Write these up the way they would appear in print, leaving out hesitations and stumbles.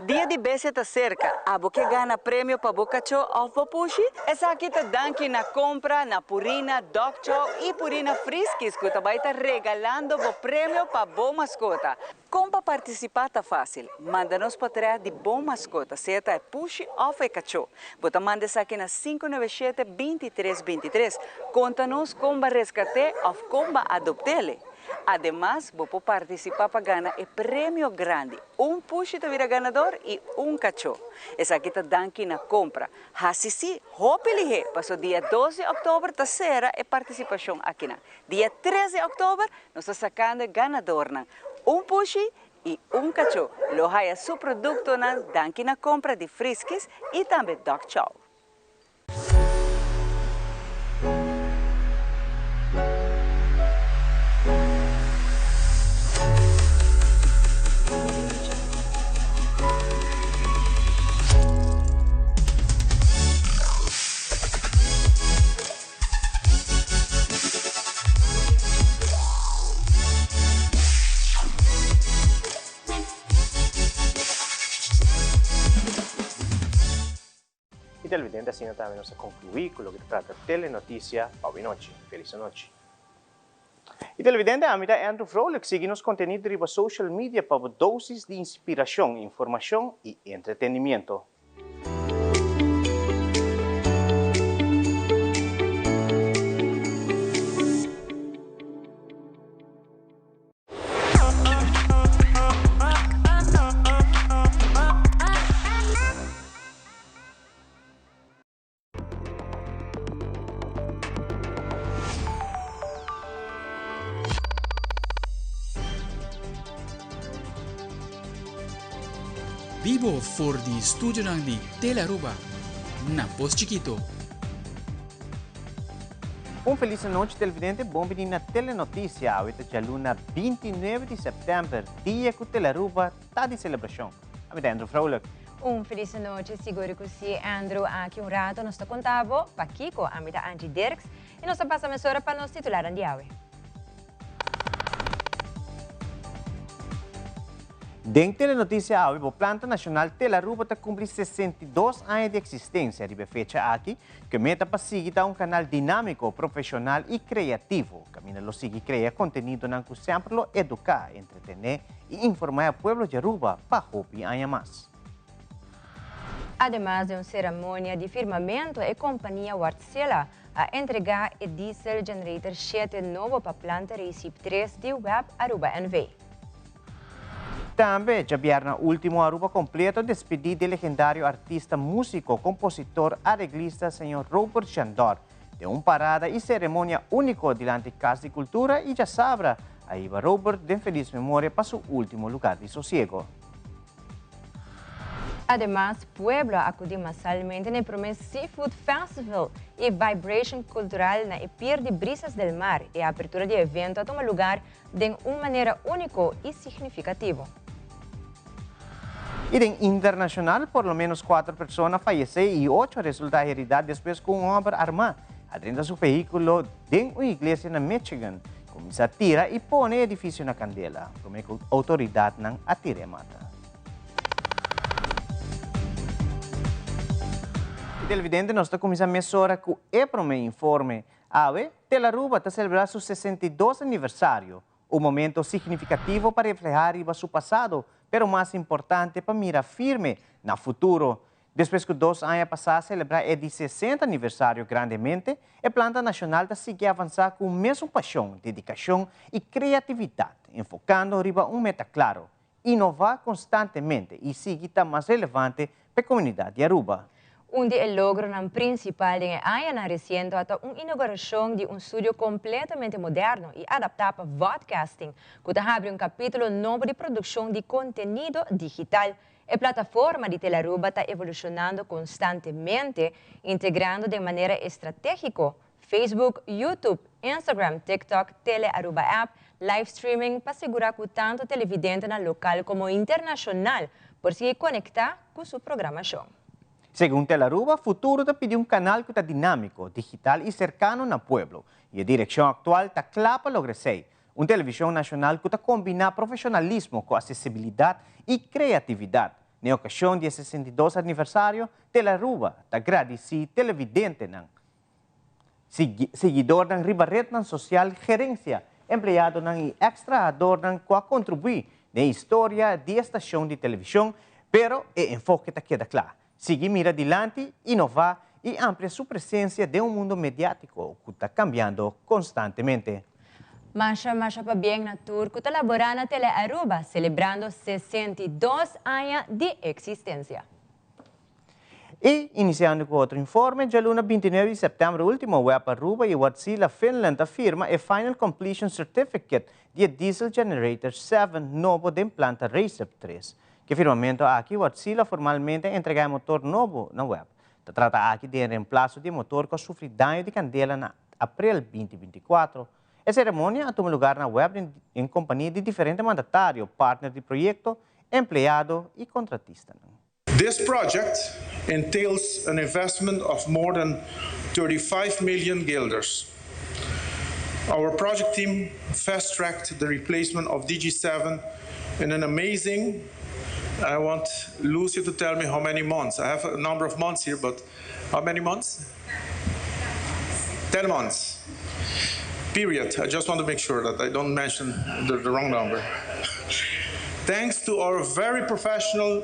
Dia de bese está cerca. Abo que gana prêmio para Bocacho of Popushi? Essa aqui tá danke na compra na Purina Dog Chow e Purina Friskis que também tá regalando o prêmio para boa mascota. Como para participar tá fácil. Manda-nos para trás de boa mascota. Seta é Pushi of Cacho. Bota manda essa aqui na 597-2323. Conta-nos como resgatar ou como adoptá-lo. Además, vou participar para ganhar o prêmio grande. Pushi te vira ganador e cachorro. Essa aqui está danke na compra. Hasisi, hopelihe. Passou dia 12 de outubro, terceira é participação aqui. Dia 13 de outubro, nós estamos sacando ganador. Pushi e cachorro. Lohaya seu produto na danke na compra de Friskis e também Dog Chow. E televidente, assim também nós concluímos com o que trata Telenotícia Boa Noite. Feliz noite. E televidente, a mim é Andrew Froelich, siga nos conteúdos riba social media para doses de inspiração, informação e entretenimento. Vivo for di studio ng di Telaruba, na Pos Chiquito. Feliz noite, televidente. Bom vir na Telenotícia. Hoje é luna 29 de setembro, dia que o Telaruba está de celebração. A mim é Andrew Froelich. Feliz noite, seguro que sim, Andrew. Aqui rato nós está contando para Kiko, a mim é Angie Dirks, e nós passamos a para nos titular de hoje. Dentro da notícia, o Planta Nacional Telaruba está cumprindo 62 anos de existência. A fecha aqui, que meta para seguir canal dinâmico, profissional e criativo. Camina lo sigue cria conteúdo que sempre lo educar, entretener e informar o povo de Aruba para hobby ainda mais. Además de uma cerimônia de firmamento, a companhia Wärtsilä a entregar o diesel generator 7 novo para a planta Recife 3 de Web Aruba NV. Também, já vieram o último Aruba completo despedir do legendário artista, músico, compositor, arreglista, Sr. Robert Chandor, de uma parada e cerimônia única diante da Casa de Cultura e já sabra, aí va Robert de feliz memória para seu último lugar de sossego. Además, Pueblo acudiu massalmente no primeiro Seafood Festival e Vibration Cultural na Pier de Brisas del Mar e a abertura de evento toma lugar de uma maneira única e significativa. E em internacional, por lo menos 4 pessoas faleceram e 8 resultaram heridas depois que um homem armado adentro do seu veículo de uma igreja na Michigan começa a tirar e põe o edifício na candela. Promete que a autoridade não atira e mata. E televidente, nós estamos começando a mesura com o EPROME informe. Telaruba está celebrando seu 62 aniversário, um momento significativo para refletir seu passado, pero mais importante para mirar firme no futuro. Depois que 2 anos passaram a celebrar o 60 aniversário grandemente, a Planta Nacional está seguindo a avançar com a mesma paixão, dedicação e criatividade, enfocando riba meta claro, inovar constantemente e seguir mais relevante para a comunidade de Aruba. Onde o logro principal de ano recente é a inauguração de um estúdio completamente moderno e adaptado para podcasting, que abre um capítulo novo de produção de conteúdo digital. A plataforma de Telaruba está evolucionando constantemente, integrando de maneira estratégica Facebook, YouTube, Instagram, TikTok, Telearuba App, live streaming para assegurar que tanto televidente na local como internacional por se conectar com sua programação. Segundo Telaruba, o futuro está pedindo canal que está dinâmico, digital e cercano no pueblo. E a direção atual está clara para lograr uma televisão nacional que está combina profissionalismo com acessibilidade e criatividade. na okasyon di 62 aniversário Telaruba, tagradisi televidente ng seguidor ng Ribaret ng Social Gerencia, empleyado ng extraador ng kwa-contribui na história de estação de televisão, pero enfoque queda claro. Sigue mira adiante, inovar e amplia sua presença de mundo mediático que está cambiando constantemente. Masha pa bien na tour que colabora na Telearuba, celebrando 62 anos de existência. E, iniciando com outro informe, dia 29 de setembro último, o Aruba e Wärtsilä Finland afirma a Final Completion Certificate de Diesel Generator 7 novo de planta Recep 3. Que firmamento aqui, Wärtsilä formalmente entrega motor novo na web. Trata aqui de reemplaço de motor que sofreu dano de candela na abril 2024. A cerimônia toma lugar na web em companhia de diferentes mandatários, partner de projeto, empleado e contratista. This project entails an investment of more than 35 million guilders. Our project team fast-tracked the replacement of DG7 in an amazing, I want Lucy to tell me how many months. I have a number of months here, but how many months? 10 months. Period. I just want to make sure that I don't mention the wrong number. Thanks to our very professional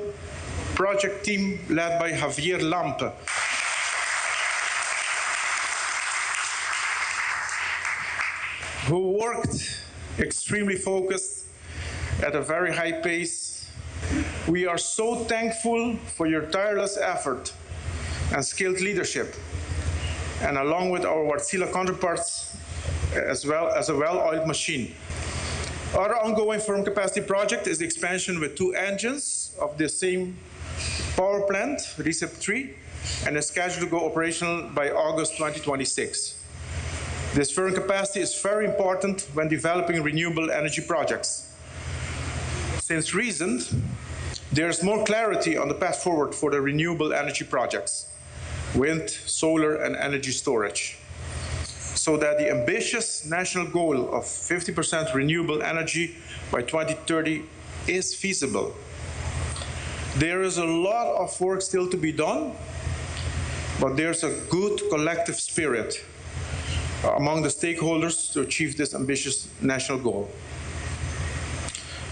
project team led by Javier Lampe. Who worked extremely focused at a very high pace. We are so thankful for your tireless effort and skilled leadership, and along with our Wärtsilä counterparts, as well as a well-oiled machine. Our ongoing firm capacity project is the expansion with 2 engines of the same power plant, Recep 3, and is scheduled to go operational by August 2026. This firm capacity is very important when developing renewable energy projects. Since recent, there is more clarity on the path forward for the renewable energy projects, wind, solar, and energy storage, so that the ambitious national goal of 50% renewable energy by 2030 is feasible. There is a lot of work still to be done, but there's a good collective spirit among the stakeholders to achieve this ambitious national goal.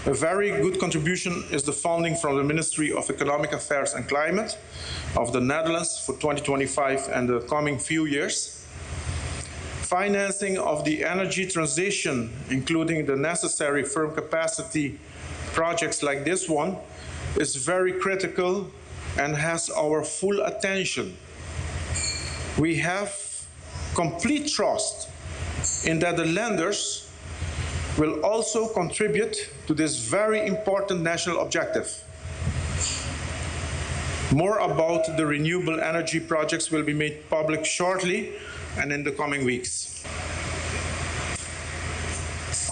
A very good contribution is the funding from the Ministry of Economic Affairs and Climate of the Netherlands for 2025 and the coming few years. Financing of the energy transition, including the necessary firm capacity projects like this one, is very critical and has our full attention. We have complete trust in that the lenders will also contribute to this very important national objective. More about the renewable energy projects will be made public shortly and in the coming weeks.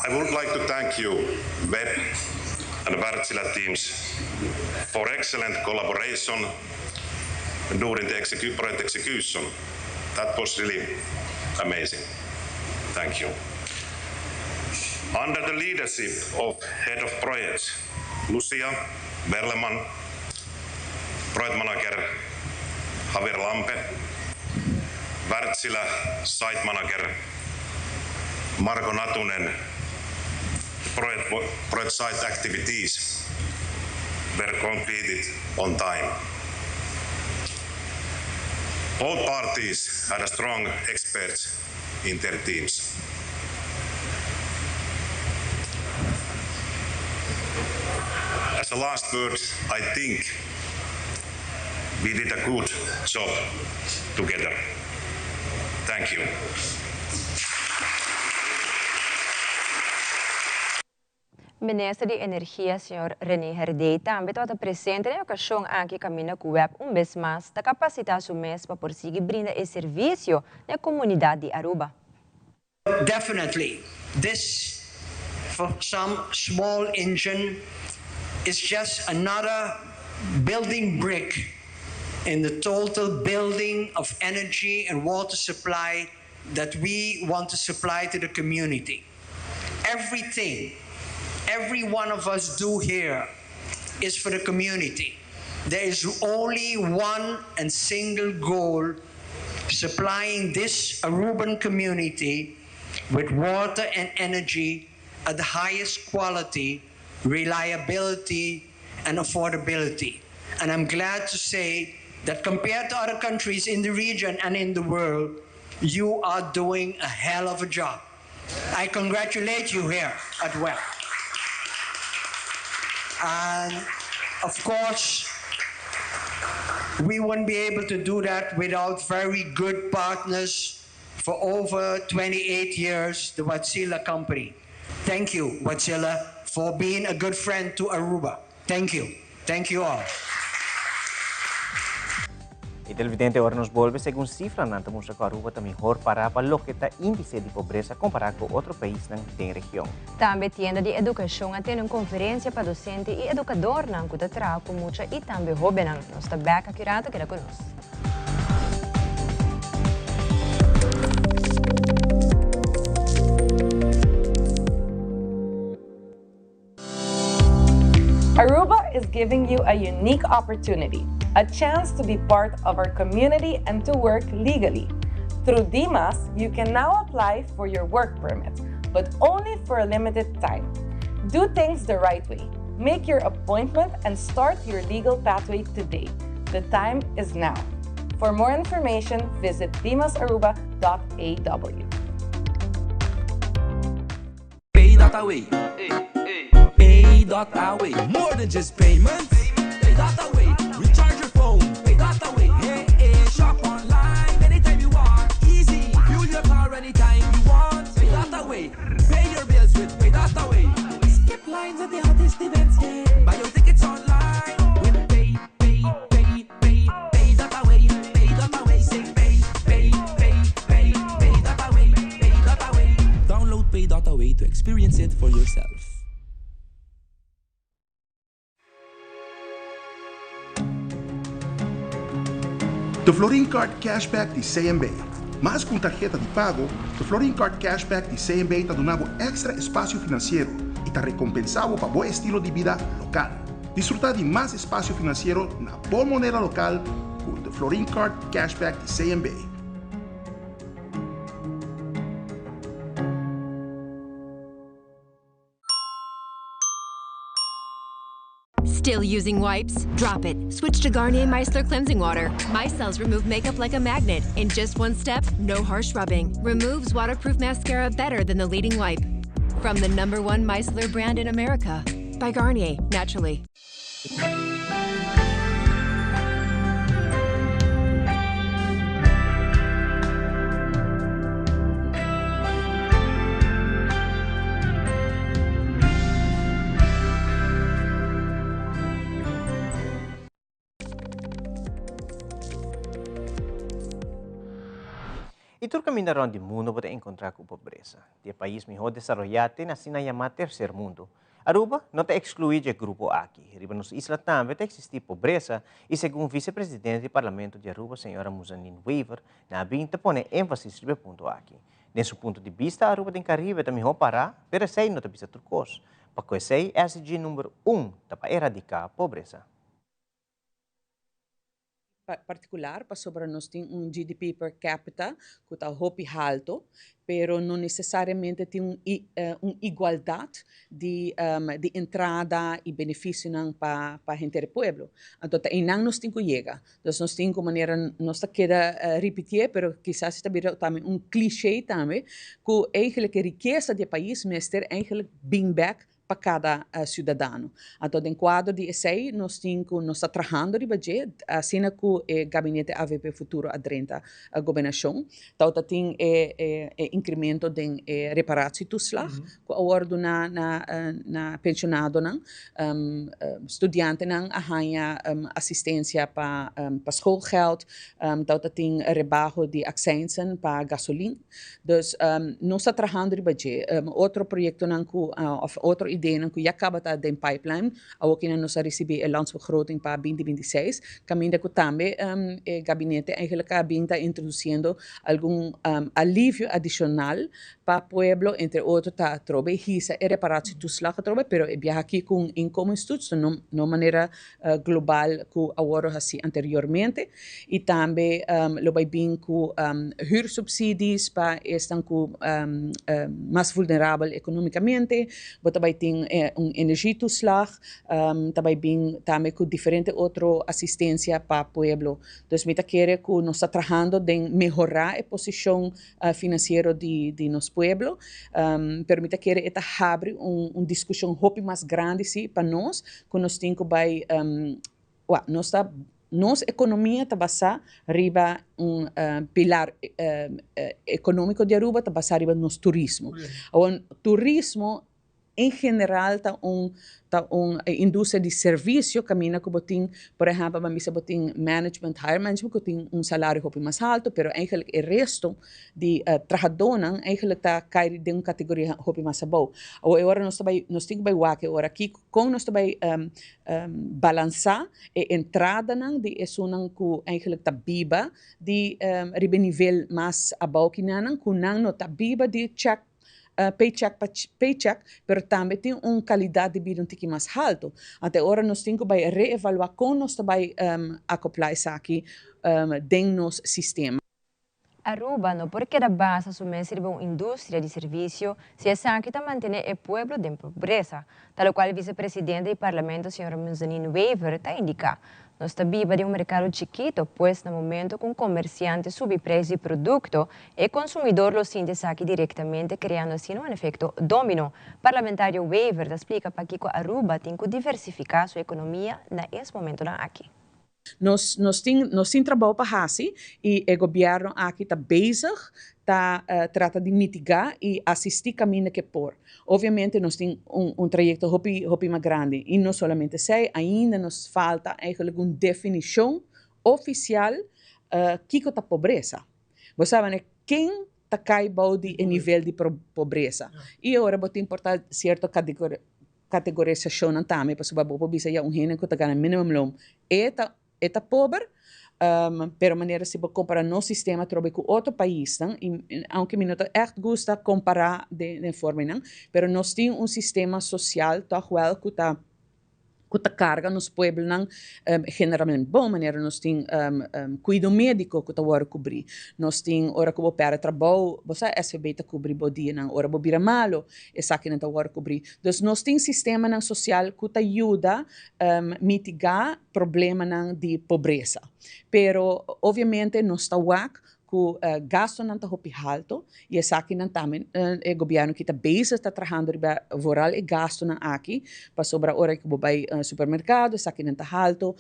I would like to thank you, Web and Wärtsilä teams, for excellent collaboration during the project execution. That was really amazing. Thank you. Under the leadership of Head of Projects, Lucia Berleman, Project Manager Javier Lampe, Wärtsilä Site Manager Marko Natunen, project site activities were completed on time. Both parties had strong experts in their teams. As a last word, I think we did a good job together. Thank you. Ministro de Energia, Sr. René Herdey, também está presente na ocasião em que caminha com o web vez mais da capacidade do mês para conseguir brindar esse serviço na comunidade de Aruba. Definitely, this for some small engine is just another building brick in the total building of energy and water supply that we want to supply to the community. Everything every one of us do here is for the community. there is only one and single goal: supplying this Aruban community with water and energy at the highest quality, reliability, and affordability. And I'm glad to say that compared to other countries in the region and in the world, you are doing a hell of a job. I congratulate you here as well. And of course, we wouldn't be able to do that without very good partners for over 28 years, the Wärtsilä Company. Thank you, Wärtsilä, for being a good friend to Aruba. Thank you. Thank you all. Y televidente ahora nos vuelve según cifra nanta musa que Aruba está mejor para lo que está índice de pobreza comparado con otro país en la región. Também tienda de educação a ter uma conferência para docente e educador não que trabalha com muita e também jovem não. Nós está back aqui rato que era conosco. Aruba is giving you a unique opportunity, a chance to be part of our community and to work legally. Through DIMAS, you can now apply for your work permit, but only for a limited time. Do things the right way. Make your appointment and start your legal pathway today. The time is now. For more information, visit dimasaruba.aw. Pay.away. Pay.away. More than just payments. Pay.away. Recharge your phone. Pay.away. Hey, hey, shop online anytime you want. Easy. Fuel your car anytime you want. Pay.away. Pay your bills with Pay.away. Skip lines at the hottest events. Yeah. Buy your tickets online with Pay.away. Pay.away. Say Pay.away. Pay.away. Download Pay.away to experience it for yourself. The Florin Card Cashback de CMB. Mas com tarjeta de pago, the Florin Card Cashback de CMB está donando extra espaço financeiro e está recompensado para bom estilo de vida local. Disfrutar de mais espaço financeiro na boa moneda local com the Florin Card Cashback de CMB. Still using wipes? Drop it. Switch to Garnier Micellar Cleansing Water. Micelles remove makeup like a magnet. In just one step, no harsh rubbing. Removes waterproof mascara better than the leading wipe. From the #1 micellar brand in America. By Garnier, naturally. Y todo caminará del mundo para encontrar con pobreza. El país mejor desarrollado nace llamado tercer mundo. Aruba no te excluye el grupo aquí. Arriba nos isla también existe pobreza y según vicepresidente del Parlamento de Aruba, señora Muzanin Weaver, Nabin te pone énfasis en el punto aquí. De su punto de vista, Aruba del Caribe está mejor para, pero ese no te pisa turcos. Porque ese es el SDG número 1 para erradicar pobreza. Particular para sobre nós tem GDP per capita que está hopi alto, pero não necessariamente tem igualdade de entrada e benefício para a gente do pueblo. Então, não nós temos que chegar. Então, nós temos que maneira nós queda repetir, pero quizás está também clichê também, que eigenlijk a riqueza do país mestre eigenlijk bring back para cada cidadão. Então, em quadro de ESEI, nós estamos trabalhando de budget, assim como o gabinete AVP Futuro adrenta a governação. Então, tem incremento de reparação do slag, com a ordem na pensionado, estudante arranha assistência para schoolgeld, então tem rebaixo de accijnsen para gasolina. Dus, nós estamos trabalhando de budget. Outro projeto, outro ideia que já acaba de em pipeline, ook in nós receber a landsbegroting para 2026, caminho que também o gabinete eigenlijk está introduzindo algum alívio adicional para pueblo, entre outros, tá trobe hisa e reparatie toeslag trobe, pero e viaja aqui com inkomenstoets, não maneira global que agora assim anteriormente, e também lo vai bem com huursubsidies para estar com mais vulnerável economicamente, bota vai ter energietoeslag, também bem também com diferente outra assistência para pueblo. Então, me quer que nós está trabalhando em melhorar a posição financeira de nosso pueblo, pero me quer eta abre discussão hope mais grande sim para nós, que nós temos que vai nossa economia está basada riba pilar econômico de Aruba está basada riba nos turismo. O turismo em geral está indústria de serviço caminha que botin, por exemplo, misa botin higher management que tem salário hopi mais alto, pero eigenlijk o resto de trabalhadores eigenlijk está cai de categoria hopi mais bom. Agora nós temos que vai agora aqui com nós vai balançar a entrada de isso não que eigenlijk está biba de ribe nível mais abaixo que não está biba de check paycheck, pero também tem qualidade de vida um pouquinho mais alto. Até agora nós temos que reevaluar como nós vai acoplar isso aqui dentro do nosso sistema. Aruba não porque da base assumir uma indústria de serviço, se essa aqui está manter o povo de pobreza, tal qual o vice-presidente do parlamento, Sr. Munzanin Weaver, está indica. Nós estamos vivendo de mercado chiquito, pois no momento com comerciantes subem preço de produto e consumidor lo sente aqui diretamente, criando assim efeito domino. Parlamentário Weaver explica para que Aruba tem que diversificar sua economia nesse momento aqui. Nós temos trabalho para fazer e o governo aqui está bezig, trata de mitigar e assistir caminho que por. Obviamente nós temos trajeto hopi mais grande e não somente sei, ainda nos falta eigenlijk uma definição oficial que é a pobreza. Você sabe quem está caindo de nível de pobreza? E agora vou importar certa categorização também, para saber se você é gente que está ganhando minimum eta pobre, pero maneira se comparar no sistema trobe com outro país, e aunque me não echt gusta comparar de forma não, pero nós temos sistema social toch que carga nos pueblos generalmente bom maneira nós temos cuidado médico que agora cobrir nós temos hora que vou para trabalho você SVB tá cobrir dia não hora vou virar malo essa que não agora cobrir então nós temos sistema social que ajuda mitigar problema de pobreza pero obviamente nós está que gasto não está alto e essa aqui não também o governo que está bezig está trabalhando para vooral o gasto não aqui para sobrar hora que vou para supermercado essa aqui não está alto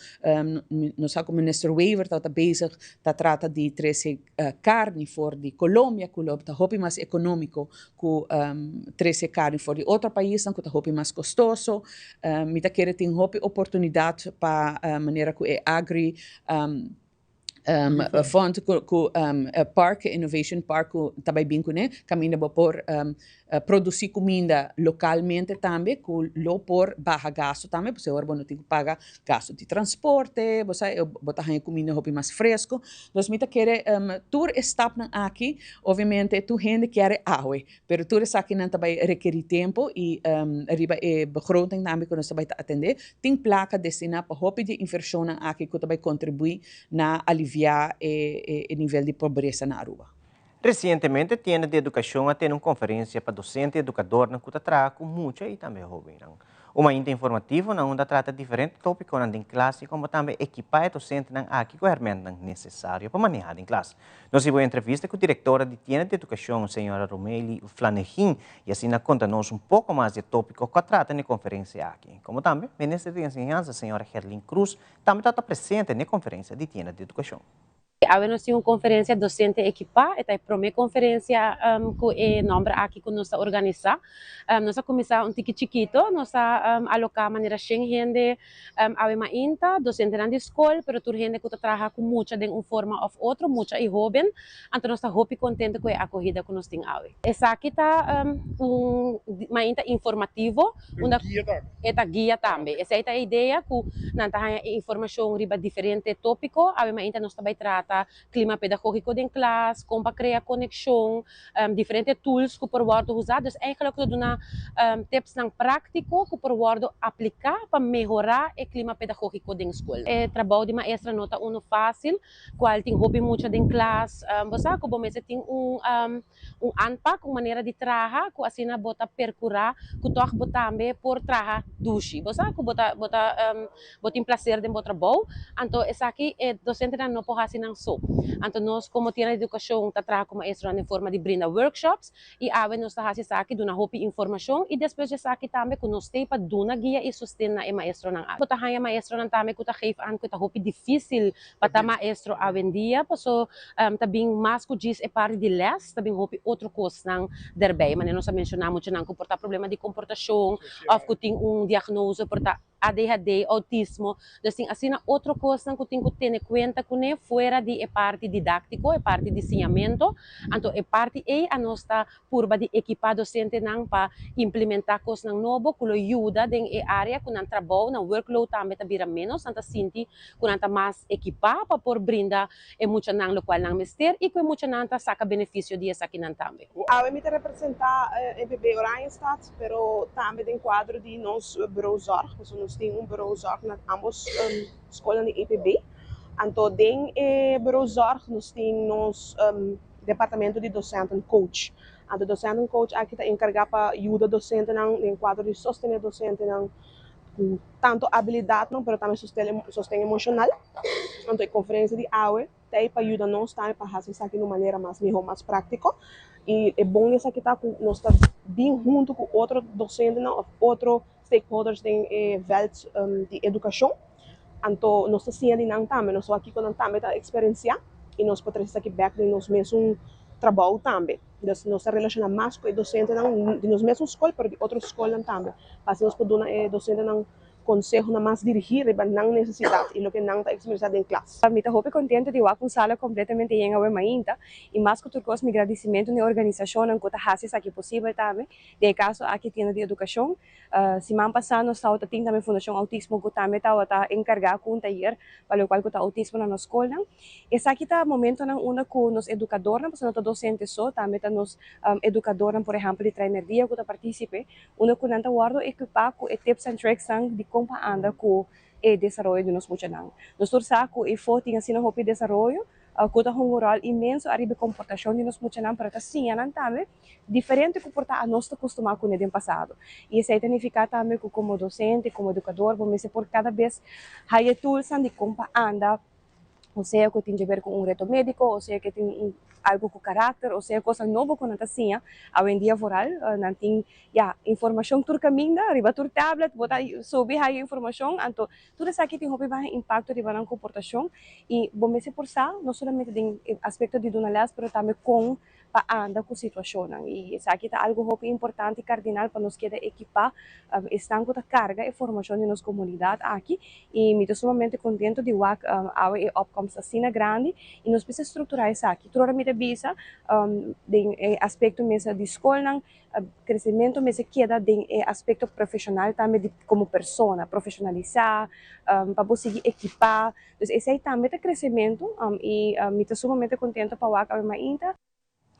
nós como ministro Weaver está bezig está trata de trazer carne for de Colômbia que está hopi mais econômico que trazer carne for de outro país que está hopi mais custoso me tá querer tem hopi oportunidade para maneira que é agri fond park innovation park também bem com caminha por produzir comida localmente também com lo por baixo gasto também porque agora não tem que pagar gasto de transporte você botar a comida hobby mais fresco nós me quer tour stap aqui obviamente tu gente quer água pero tour está aqui não também requer tempo e riba begroting também que nós também atender tem placa destinada para hobby de inversão aqui que também contribui na aliviar o nível de pobreza na Aruba. Recentemente, Tienda de Educação a ter uma conferência para docente e educador na Cutatrá com muita e também jovem. Uma inta informativa na onde trata diferentes tópicos em classe, como também equipar o docente aqui com a ferramenta necessária para manejar em classe. Nós tivemos entrevista com a diretora de Tienda de Educação, a senhora Romeli Flanegin, e assim conta-nos pouco mais de tópicos que trata na conferência aqui. Como também, a ministra de Enseñanza, a senhora Herlin Cruz, também está presente na conferência de Tienda de Educação. Nós temos uma conferência docente equipa, esta é a primeira conferência que é nome aqui que nós organizamos. Nós começamos um ticket chiquito, nós alocar a maneira sem gente, uma inta, docente na escola, mas toda gente que trabalha com muita de uma forma ou outra, muita e jovem, então nós estamos muito contentes com a acolhida que nós temos hoje. Essa aqui está uma inta informativo, esta guia também. Essa é a ideia que nós temos informação sobre diferentes tópicos, uma inta nós também trata bota clima pedagógico em classe, como para criar conexão, diferentes tools que por worden usado. Dus eigenlijk we doen tips ng prático que por worden aplicar para melhorar o clima pedagógico da escola. O trabalho de maestra nota uno fácil, qual tem hobby muito em classe. Você sabe que tem anpak, uma maneira de trabalhar, que assim bota percurar, que toque também por trabalhar duche. Você sabe que bota em prazer de bota trabalho. Então essa aqui é docente não pode assim não só. Então nós como tem a educação tá trabalhar como maestra em forma de brinda workshops e a nós tá assim aqui dona hobby informação e depois dessa aqui também que nós tem para dona guia e sustenta e maestro não. Bota hanya maestro não também que tá geef aan que tá hobby difícil para maestro a vendia, passo também mais que diz é parte de les, também hobby outro coisa não daarbij, mas nós mencionamos muito não que porta problema de comportação, ou que tem diagnose porta ADHD, autismo, assim, assim outra coisa que tem que ter em conta que não fora de parte didático, é parte de ensinamento, então é parte a nossa curva de equipar docente não para implementar coisas novas que ajuda em área que não trabalha, não workload também vira menos, então sinti que não mais equipar para por brindar é muito não lo qual não mister e que muito não saca benefício disso aqui não também. A me representar MPB Oranjestad, pero também tem quadro de nós bureauzorg, nós temos bureauzorg na ambos escolas de EPB. Então, dentro do bureauzorg, nós temos departamento de docente e coach. Então, docente e coach aqui está encarregado para ajudar docente em quadro de sostener docente com tanto habilidade, mas também sustento emocional. Então, a conferência de aula tem para ajudar nós também para fazer isso aqui de uma maneira melhor, mais prática. E é bom isso aqui nós está bem junto com outro docente, outro stakeholders de veld de educação. Então, nós estamos assim também, nós aqui com também a experiência e nós podemos aqui back de nós mesmos trabalho também. Nós nos relacionamos mais com o docente de nós mesmos escola, mas de outras escolas também. Para nós podemos docente consejo na mais dirigir e não necessidade e o que não está expressado em classe. Me estou contente de ir com sala completamente em a mainta e mais que tudo coisa me agradecimento na organização que está fazendo aqui possível também. De caso aqui tem de educação, semana passada estava tem também fundação autismo que também está encarregado com um taller para o qual está autismo na nossa escola. Esse aqui está momento na uma com nos educadores, porque não está docente só, também está nos educadores, por exemplo, de trainer dia que está participe, uma que não está guardo equipar com tips and tricks de como anda com o desenvolvimento de nós muchanan. Nós torçamos que o foto assim no hopi desenvolvimento, que tem um rol imenso a riba comportação de nós muchanan para que sim, também diferente que porta a nós acostumado com o ano passado. E isso significa também que como docente, como educador, vamos por cada vez há tools de como anda, ou seja, que tem a ver com reto médico, ou seja, que tem algo com caráter, ou seja, coisa nova com a assim, hoje em dia foral, não tem informação tur caminho, riba tur tablet, bota sobe a informação, então tudo isso aqui tem um impacto riba na comportação e vamos por ça, não somente tem aspecto de donalhas, mas também com para andar com a situação. E isso aqui é algo muito importante e cardinal para nós que equipar, estão com a carga e formação de nossa comunidade aqui. E me estou sumamente contente de ver a opcomes assim grande e nós precisamos estruturar isso aqui. Toda a minha visa, de aspecto mesmo de escola, crescimento mesmo queda de aspecto profissional também de, como pessoa, profissionalizar, para conseguir equipar. Então, esse aí também é crescimento e me estou sumamente contente para ver a minha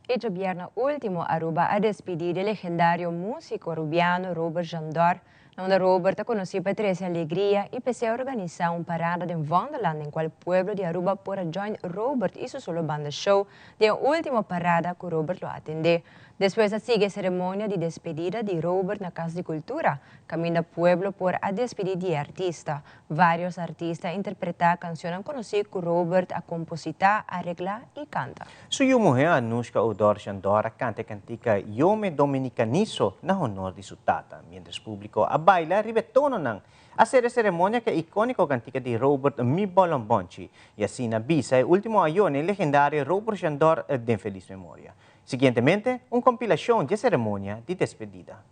Este viernes último, Aruba a despedir el legendario músico rubiano Robert Jandor, donde Robert conoció Patricia Alegría y empezó a organizar una parada de Wonderland en cual el pueblo de Aruba podrá join Robert y su solo banda show de la última parada que Robert lo atendió. Después sigue ceremonia de despedida de Robert en la Casa de Cultura. Camina pueblo por a despedir de artista. Varios artistas interpretan canciones conocidas que Robert a compositar, arreglar y canta. Sua mulher Anushka Udor Chandora canta cantica Yo me dominicanizo na honor de sua tata, mientras o público a baila ribetono nang a ser a ceremonia que icónico cantica de Robert Mi Bolambonchi e assim na bisa o último año el legendario Robert Chandor de feliz memoria. Siguientemente, una compilación de ceremonia de despedida.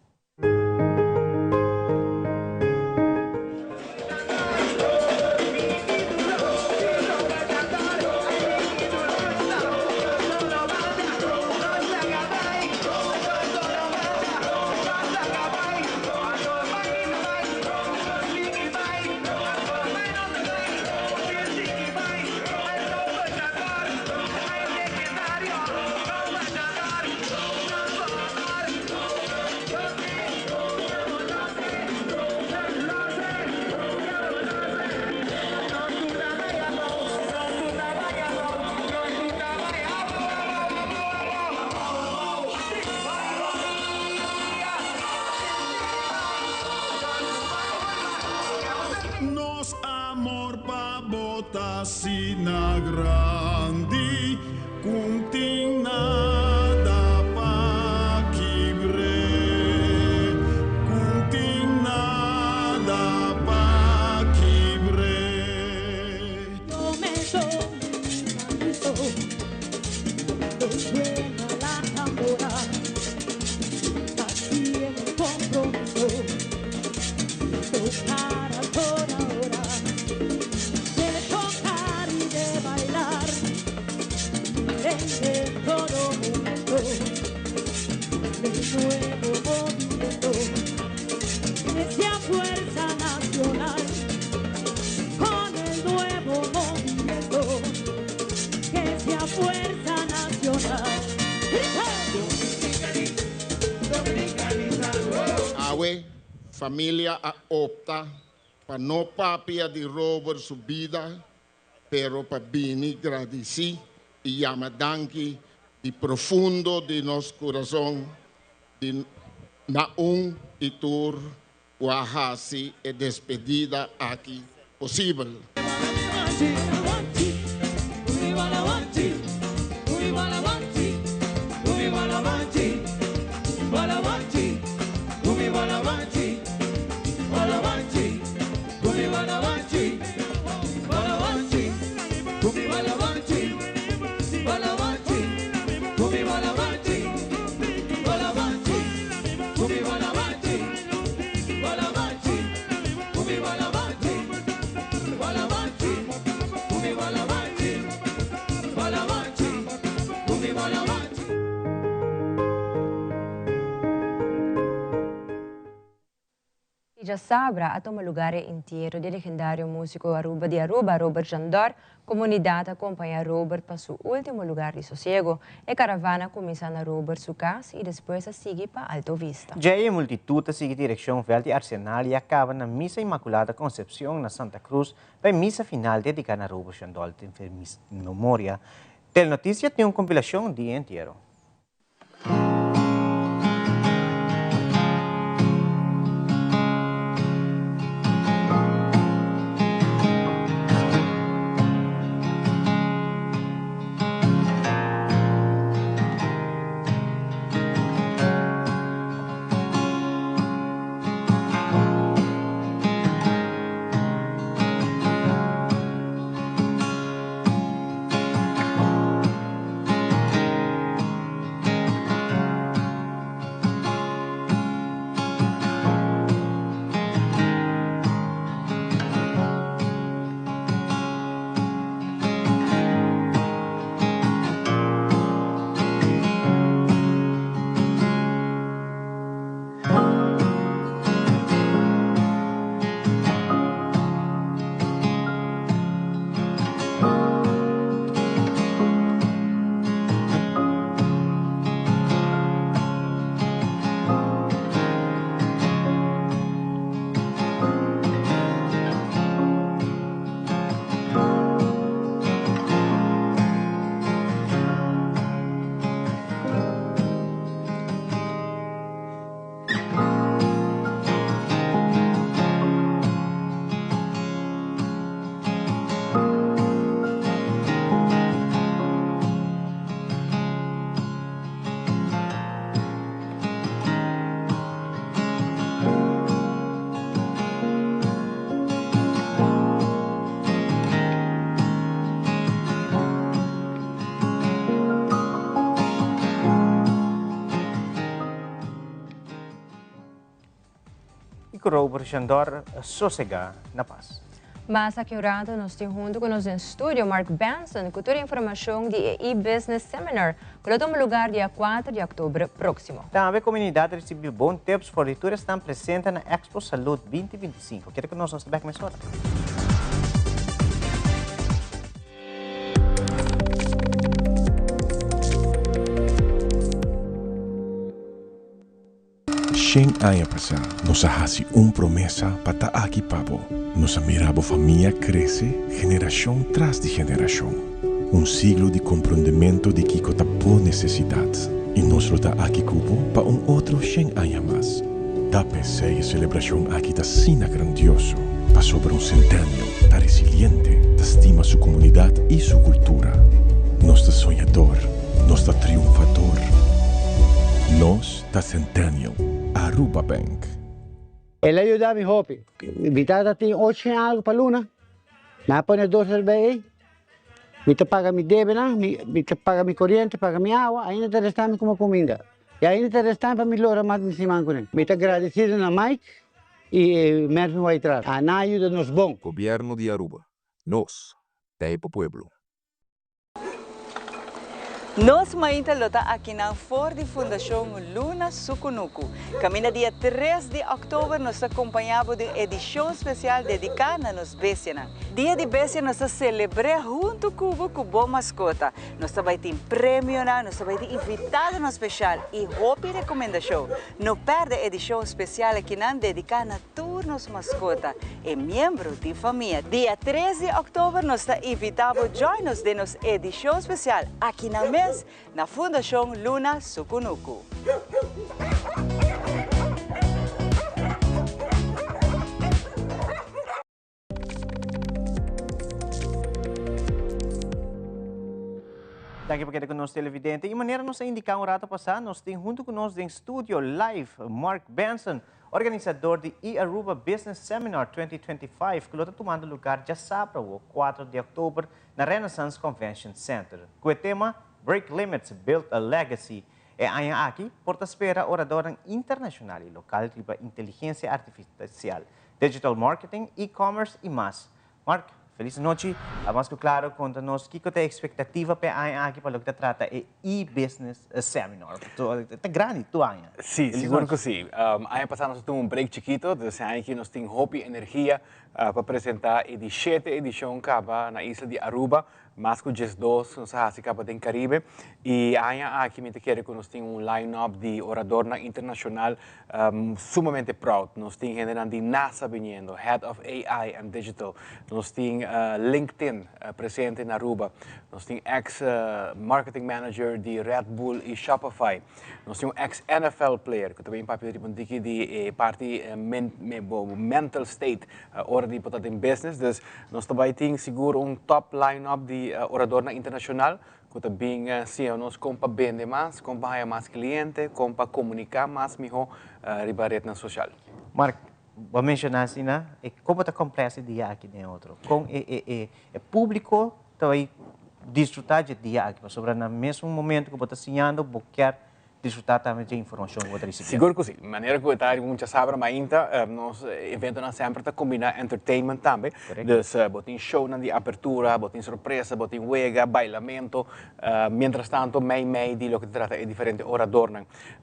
hasi na grandi kung tingnada pakibre kung tingnada pakibre para toda hora de tocar y de bailar en todo momento de nuevo movimiento que sea fuerza nacional con el nuevo movimiento que sea fuerza nacional. Awe, familia opta para no papia de Robert su vida, pero para bini gradeci y llamadanki de profundo de nos corazón de naung itur wahasi e despedida aquí posible. Já sabra a tomar lugar inteiro do legendário músico de Aruba, Robert Jandor, comunidade acompanha Robert para seu último lugar de sossego. A caravana começa na Robert sua casa e depois a seguir para Alto Vista. Já a multidão segue direção Velde Arsenal e acaba na Missa Imaculada Concepción na Santa Cruz para a missa final dedicada a Robert Jandor em memória. Tel Notícia tem uma compilação de inteiro. Robert Jandor sossega na paz. Mas aqui orado nós temos junto com nós em estúdio Mark Benson, com toda a informação de e-business seminar, que toma lugar dia 4 de outubro próximo. Também a comunidade recebeu bons tips, fornituras estão presentes na Expo Salud 2025. Quero que nós nos debemos agora. Shen aya pasa, nos hace promesa para aquí pavo. Nos mirabo familia crece, generación tras de generación. Un siglo de comprendimiento de que por necesidad. Y nos lo da aquí cupo para un otro Shen aya más. Da pese celebración aquí da sina grandioso. para sobre un centenio, está resiliente, está estima su comunidad y su cultura. Nos está soñador, nos está triunfador. Nos está centenio, Aruba Bank. Ele ayuda a mi hobby. Mi tata tiene 8 años para luna. Me pone 2 cervezas. Me te paga mi débito, me te paga mi corriente, paga mi agua. Ainda te restamos como comida. E ainda te restamos para mi lora mais de cima. Me te agradecido na Mike e mesmo vai atrás. A na ajuda nos bom. Gobierno de Aruba. Nos, Taipo Pueblo. Nós mainta lota aqui na For de Fundação Luna Sukunuku. Camina dia 3 de outubro, nós acompanhamos de edição especial dedicada a nos Bessianan. Dia de Bessia nós celebramos junto com o bom mascota. Nós vai ter prêmio, nós vai ter invitado no especial e hope recomendação. Não perde a edição especial aqui na dedicada a turnos mascota e membro de família. Dia 13 de outubro nós invitamos join-nos de nos edição especial aqui na mesa na Fundação Luna Sukunuku. Daqui para que nós televidente. E maneira nós indicar um rato passado, nós temos junto conosco em estúdio live Mark Benson, organizador de Aruba Business Seminar 2025, que está tomando lugar já sábado, o 4 de outubro, na Renaissance Convention Center. Com o tema Break Limits, Build a Legacy. E aqui, por espera oradora internacional e local de inteligência artificial, digital marketing, e-commerce e mais. Mark, feliz noite. Mas claro, conta-nos o que é a expectativa para aqui para o que trata é e-business seminar. É grande, tu Aya? Sim, seguro que sim. Ano passado nós temos break chiquito, então aqui nós temos hope e energia para apresentar a 7ª edição na isla de Aruba. Mas com os dois, nós acaba em Caribe. E aqui me quero que nós temos line-up de orador internacional sumamente proud. Nós temos gente de NASA vindo, Head of AI and Digital. Nós temos LinkedIn presente na Aruba. Nós temos ex-marketing manager de Red Bull e Shopify. Nós temos ex-NFL player, que também participa de parte mental state, hora de botar em business. Então, nós também temos seguro top line-up de orador internacional, que também nós compa vender mais, compa ganhar mais cliente, compa comunicar mais melhor ribaret na social. Mark, vou mencionar assim, né? Como está complexo dia aqui dentro outro. Com o público também desfrutar de dia aqui, sobre no mesmo momento que você está ensinando, você quer desfrutar também de informação que você recebe. Seguro que sim. De maneira que você está muito sabra, mas ainda nós evento sempre está combinar entertainment também. Então, botem show de abertura, botem surpresa, botem wega, bailamento. Mientras tanto, meio de lo que trata é diferente orador.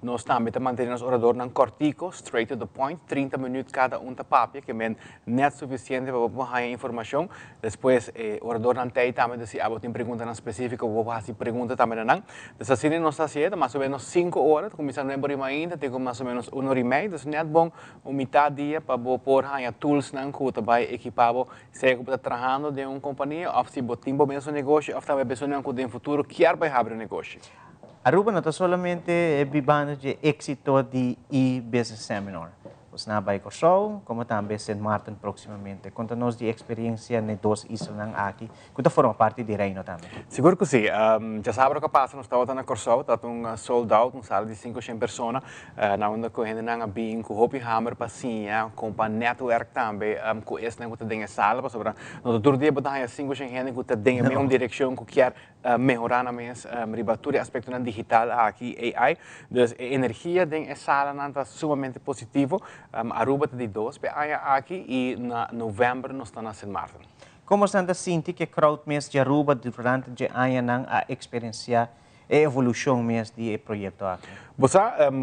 Nós também mantemos orador cortico, straight to the point, 30 minutos cada tapapia, que é net suficiente para você informação. Depois, orador também, se botem pergunta específica, vou fazer pergunta também. Então, assim nós fazemos mais ou menos 5 horas, começando a lembrar ainda, tem mais ou menos 1 hora e meia, então é bom metade dia para pôr tools que você vai equipado, se você está trabalhando de uma companhia, ou se você tem um negócio, ou se você tem um futuro, quer vai abrir um negócio. Aruba não está somente vivendo de êxito de e-business seminar. Você não vai show, como também St. Martin proximamente. Conta-nos de experiência nas 2 islas aqui, que forma parte do reino também. Seguro que sim. Já sabe o que passa, nós estamos na Corsol, está sold out, uma sala de 500 pessoas, na onde a gente não bem com Hopi Hammer, passinha, com a network também, com esse que tem a sala, sobre no outro dia botar 500 gente que tem a mesma direção que quer melhorar na mesma ribatura aspecto digital aqui AI. Então, a energia da sala está sumamente positiva. Aruba de 2 aqui e na novembro nós estamos na St. Martin. Como você sente que crowd mês de Aruba durante a experiência e evolução mês do projeto aqui? Você,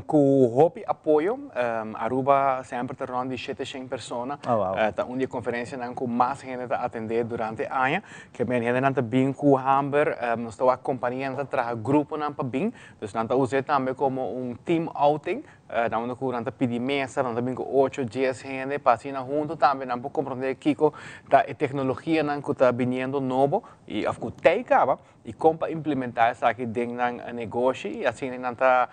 com o apoio, Aruba sempre está rondando 700 pessoas. Está uma conferência com mais gente a atender durante o ano. Que a gente está bem com o Hamber, nós estamos acompanhando o grupo para bem. Então, nós estamos usando também como team outing. Nós estamos pedindo mesa, nós estamos com 8, 10 gente, passando junto também, nós estamos compreendendo que a tecnologia que está vindo novo e a que tem e como implementar isso aqui dentro do negócio e assim nós estamos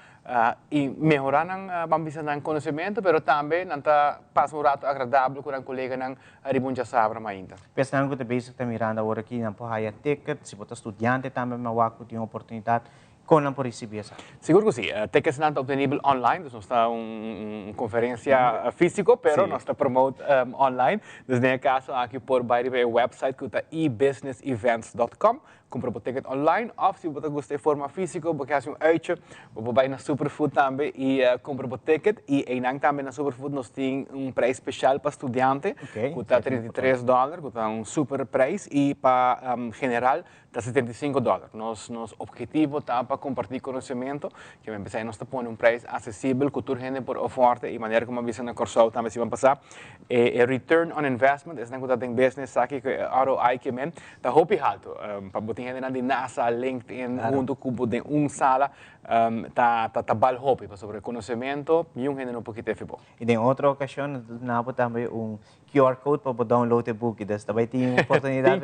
e melhorar ang pambisa ng conhecimento, pero também nanta passa um rato agradável com um colega ng ribunja sabra mainda. Pensando que basic ta miranda agora aqui na haya ticket, se você estudante também mawaku tem oportunidade com não por receber essa. Seguro que sim. Tickets não estão disponíveis online, então não está uma conferência física, pero não está promote online. Então, nesse caso, aqui por baixo o website que é ebusinessevents.com. Compra o ticket online, ou se você gosta de forma física, você faz uitje, você vai na Superfood também e compra o ticket. E ainda também na Superfood nós temos preço especial para estudante, que está $33, que está super preço, e para general está $75. Nosso objetivo está para compartilhar conhecimento, que vamos pensar nós está pondo preço acessível, que toda gente por oferta e maneira como visa na Corsol também se vão passar. Return on investment, esse negócio tem business aqui que ROI que men, está hopi alto, para tem gente na NASA, LinkedIn, junto com sala, tá bal hopi sobre conhecimento e gente não pode ter fibo. E em outra ocasião, nós também QR Code para download o book, então também tem oportunidade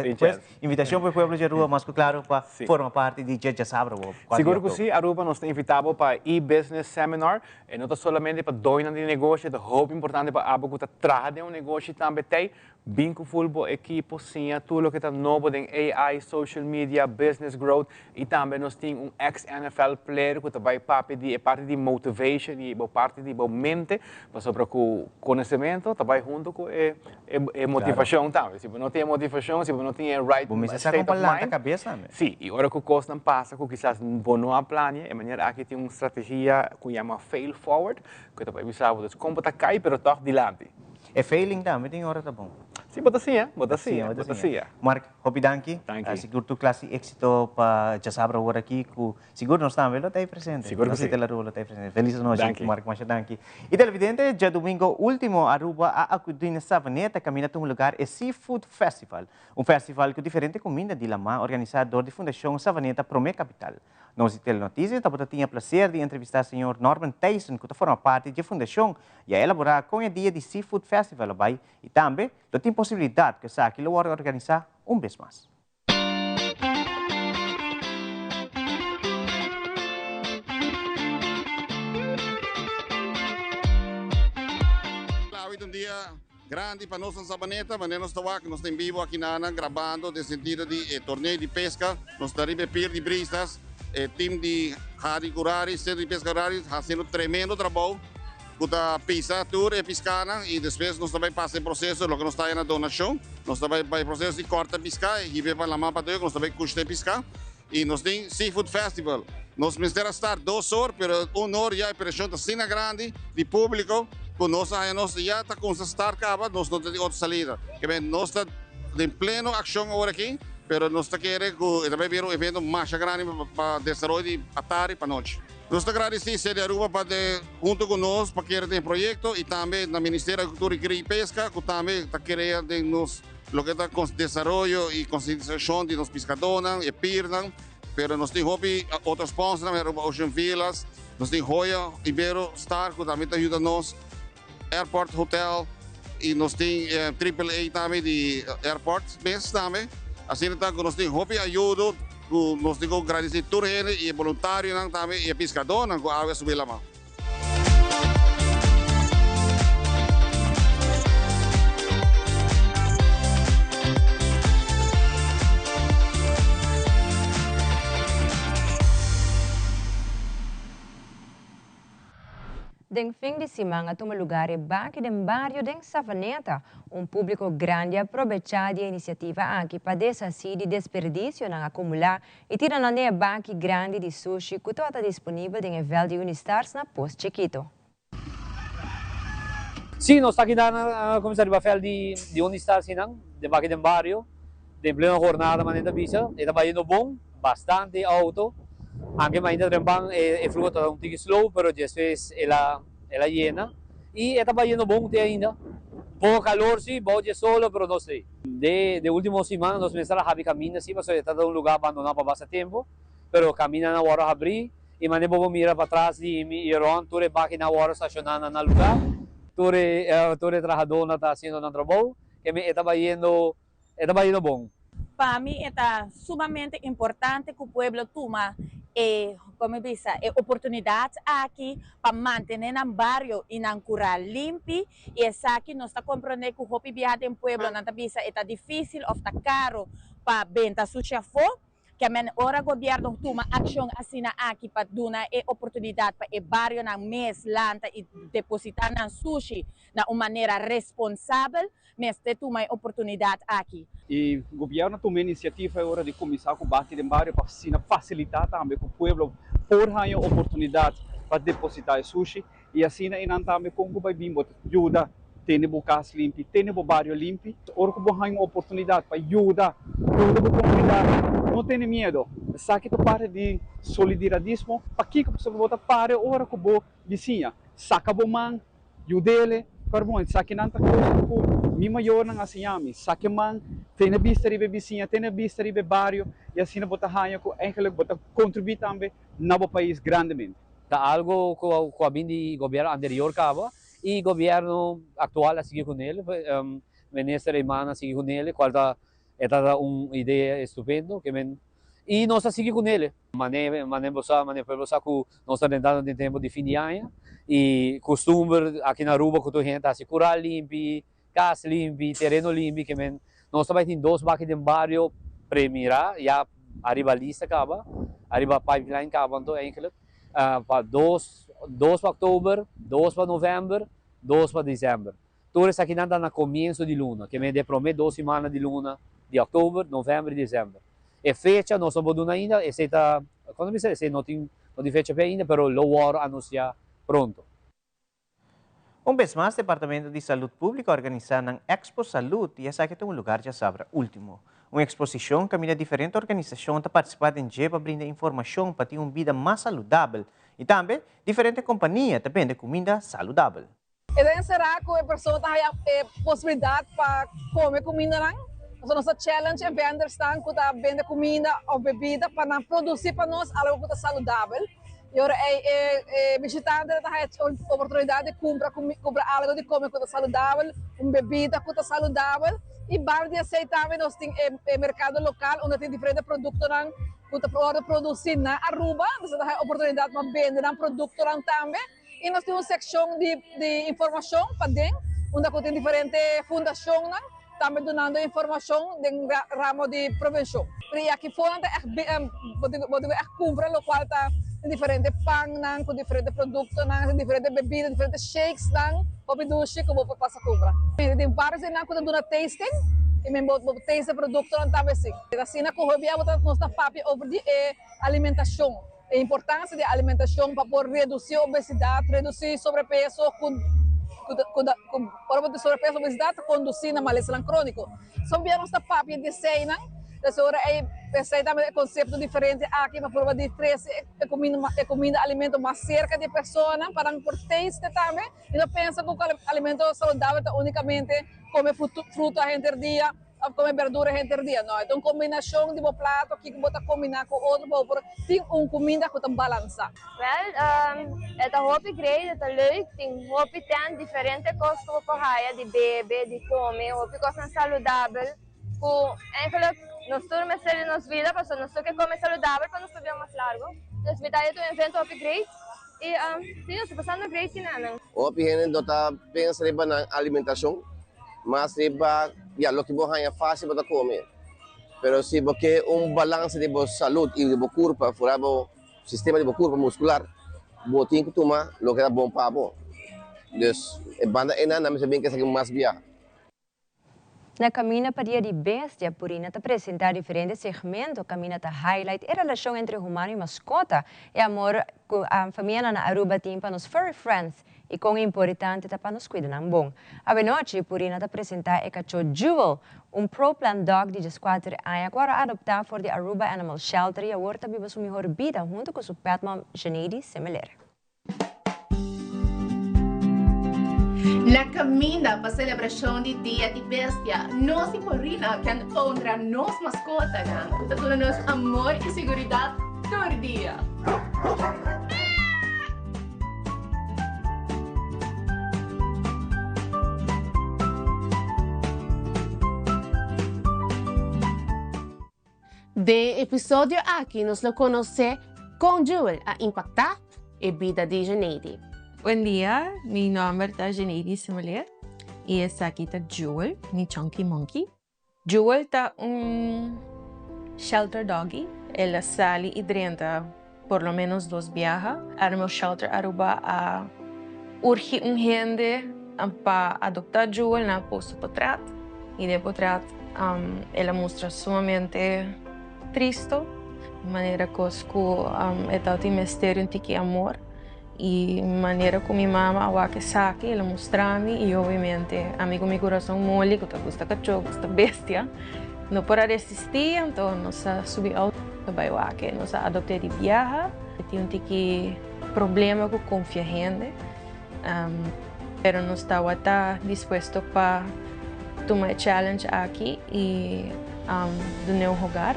tem chance. Invitação para o povo de Aruba, mas claro, para formar parte de Jeja Sabra. Seguro que sim, Aruba nos tem invitado para e-business seminar, e não somente para doinar de negócio, é muito importante para abo que traga de negócio também tem, vinco fulbo equipo, sim, tudo o que está novo em AI, social media, business growth, e também nós temos ex-NFL player que vai parte de motivation e parte de mente, para sobre o conhecimento, também junto com a motivação também. Se não tem motivação, se não tem right state of mind, cabeça, sim, e agora que o coisa não passa, que quizás não há plano, de maneira aqui tem uma estratégia que chama fail forward, que também bisa como está cai, pero toca adiante. É failing também, tem hora tá bom. Sim, bota sim. Mark, hopi danki. Seguro tu classe éxito para Jasabra agora aqui, que seguro nós também está presente. Seguro que sim. Está presente. Feliz noite, Mark, mas danki. E televidente, já domingo último, Aruba a acudir na Savaneta, caminha para um lugar, é Seafood Festival. Festival que diferente comida de Lama, organizador de Fundação Savaneta Promé Capital. Nós temos notícias, também tinha prazer de entrevistar o senhor Norman Tyson, que forma parte da Fundação, e a elaborar com o dia de Seafood Festival, e também tem possibilidade que essa aquilo vai organizar vez mais. Hoje um dia grande para nós na Savaneta, mas nós estamos em vivo aqui na gravando no sentido de torneio de pesca, nós estamos pier de bristas, time de Hari Curari, centro de pesca Curari, fazendo tremendo trabalho. Kuta pisa tour e piscana e depois nós também passa o processo, logo nós está na donação, nós também vai processo de corta piscar e vai para lá para nós também custa piscar e nós tem Seafood Festival. Nós precisamos estar 2 horas, pero 1 hora já é pressão da cena grande de público, com nós já está com estar acaba, nós não temos outra saída. Que bem, nós está em pleno ação agora aqui, pero nós está querendo que também vir um evento mais grande para desenvolver de tarde para noite. Nós agradecemos a Aruba para junto conosco para querer ter projeto e também no Ministério da Agricultura e Pesca, que também está querendo nos lo que está com desenvolvimento e conscientização de nos pescadores e pirnan, pero nós temos outros sponsors, Aruba Ocean Villas, nós temos Hoya Ibero Star, que também ajuda nos, Airport Hotel e nós temos AAA também de Airport Base também, assim então nós temos ajuda. Nós temos que agradecer a todos e voluntários também e pescadores que a subir lá. Den fim de semana, toma lugar aqui no bairro de Savaneta. Público grande aproveitar a iniciativa aqui para desasir de desperdício não acumular e tirar na banque grande de sushi que está disponível em nível de Unistars na Post Chiquito. Sim, nós estamos aqui na Comissário Bafel de Unistars, de aqui no bairro, de plena jornada, manita visa, e está indo bom, bastante auto. Anche ainda trempang é fluxo tá tigre slow, pero já fez ela llena e está indo bom até ainda. Pouco calor sim, bom de sol, pero não sei. De última semana nós começamos a caminhar sim, mas está um lugar abandonado para bastante tempo, pero caminha na hora abrir e mane bobo mira para trás e iron tudo baki na hora estacionando na lugar. Tudo trabajador não está fazendo nada trabalho, que me está indo bom. Para mim, é sumamente importante que o povo tome como diz, oportunidades aqui para manter no barrio e na curar limpo. E essa aqui nós está compreendendo que o hopi viaja em pueblo, não está difícil ou está caro para vender sushi for. Que ora o governo toma ação assim aqui para dar oportunidade para o barrio na mês lanta e depositar na sushi de uma maneira responsável, mas toma oportunidade aqui. E o governo tomou iniciativa agora de começar com o barco de barrio para facilitar também que o povo por a oportunidade para depositar sushi e assim ainda também com o bairro ajuda tem o casa limpo, tem o barrio limpo, ora que uma oportunidade para ajudar a comunidade. Não tenha medo, sabe que tu para de solidariedade, para que a pessoa volta para ora que boa vizinha, saca bom man, ajudele, para bom, sabe que não tá coisa com mi maior não assim ami, sabe man, tem a vista de vizinha, tem a vista de barrio e assim bota hanha com eigenlijk bota contribuir também no país grandemente. Tá algo com a bindi governo anterior cava e governo atual a seguir com ele, ministro Emana seguir com ele, qual tá esta uma ideia estupenda que e nós seguimos com ele. Mané você que nós estamos tentando de tempo de fim de ano e costume aqui na Aruba que a gente está curar limpo, casa limpa, terreno limpo que nós também temos 2 barcos de barrio premira já arriba lista acaba, arriba pipeline acaba então eigenlijk para 2 para outubro, 2 para novembro, 2 para dezembro. Todos aqui não na começo de luna, que me promete 2 semanas de luna de outubro, novembro e dezembro. E fecha não estamos dando ainda, esse está, quando me diz, não tem fecha ainda, mas lo vou anunciar pronto. Vez mais, o Departamento de Saúde Pública organiza a Expo Saúde e essa aqui tem um lugar já sabra último. Uma exposição que a diferentes organizações estão participando em para brindar informação para ter uma vida mais saudável e também diferentes companhias também de comida saudável. E daí será que a pessoa tem a possibilidade para comer comida não? So, nossa challenge é venders estão que vende comida ou bebida para produzir para nós algo que é saudável. E agora visitante tem a oportunidade de comprar algo de comer que é saudável, uma bebida que é saudável. E parte de aceitar nós temos mercado local onde tem diferentes produtos que podem produzir na Aruba, nós temos a oportunidade para vender produtos também. E nós temos uma secção de informação para dentro, onde tem diferentes fundações também dando informação do ramo de prevenção. E aqui fora podemos comprar o qual está diferentes pão, com diferentes produtos, diferentes bebidas, diferentes shakes, para produzir que você possa comprar. Tem vários que estão dando tasting, e mesmo taste produtos também assim. Assim, na Corrobia, nós estamos falando sobre alimentação. A importância da alimentação para poder reduzir a obesidade, reduzir sobrepeso, para sobrepeso e obesidade, conduzir a malestar crônico. São bem nossa papia de cena, esse também é um conceito diferente aqui para provar de três comida alimento mais cerca de pessoa para por taste também. E não pensa que o alimento saudável é unicamente comer fruta entre dia, comer verdura entre dia. Não, é uma combinação de um prato que você combinar com outro para ter uma comida que está balançada. É hopi great, é leuk. Tem hopi tem diferentes coisas que você de beber, de comer, hopi coisas saudáveis. Eigenlijk nós estamos em nossa vida, mas nós temos que comer saudável para nós viver mais largo. Então, me dá um evento hopi great e sim, nós estamos passando great na. Hopi gente não está pensando na alimentação, mas riba ya lo que vos é fácil para comer. Pero se você balance de boa saúde e de boa corpo, fora o sistema de boa corpo muscular, você tem que tomar o que é bom para você. Então, banda ena não me bem que seja mais viagem. Na Camina Paria de Bestia, Purina está apresentar diferentes segmentos. Camina está highlight a relação entre humano e mascota e amor com a família na Aruba tem para nos furry friends e com importante para nos cuidar bom. A noite, Purina está apresentar o cachorro Jewel, pro plan dog de 4 anos, agora adoptado por the Aruba Animal Shelter e agora vive sua melhor vida junto com sua pet mom, Janady Semeler. Na caminda para a celebração de Dia de Bestia, nós e Purina can honrar nossa mascota, que está nos amor e segurança todo dia. De episódio aqui, nos lo conoce Com Jewel a impactar a vida de Janeide. Buen día, mi nombre es Janeide Simolet y esta aquí está Jewel, mi chunky monkey. Jewel está un shelter doggy. Ela sale y drenta por lo menos 2 viajes. Armo shelter Aruba a urge un gente para adoptar Jewel na posto potrat. Y de potrat ela mostra sumamente triste. De maneira que está um mistério de amor. E maneira como minha mama awake saque, ela mostra-me e obviamente amigo meu coração mole, que gosta cachorro, gosta bestia. Não para resistir, então nós subi ao trabalho aqui, nós adotei de viajar, tinha problema com confia gente, pero nós estava disposto para tomar challenge aqui e do meu lugar.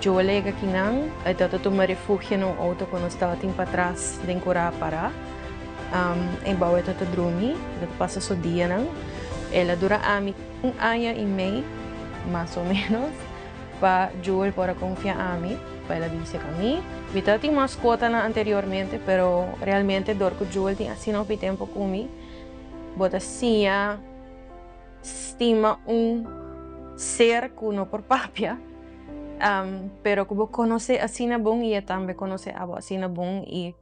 Eu olhei aqui não, então eu tomei refúgio no auto quando estava tempo atrás de encorar para em baú eu dormi, eu passo o dia não, ela dura a mim 1 ano e meio, mais ou menos, para Jewel para confiar a mim, para ela vir com mim. Eu tinha mascota anteriormente, pero realmente dor que Jewel tinha assim no tempo comigo, bota assim estima ser que não por papia. Pero como conoce a Sina bom e também conhece a Sina bom e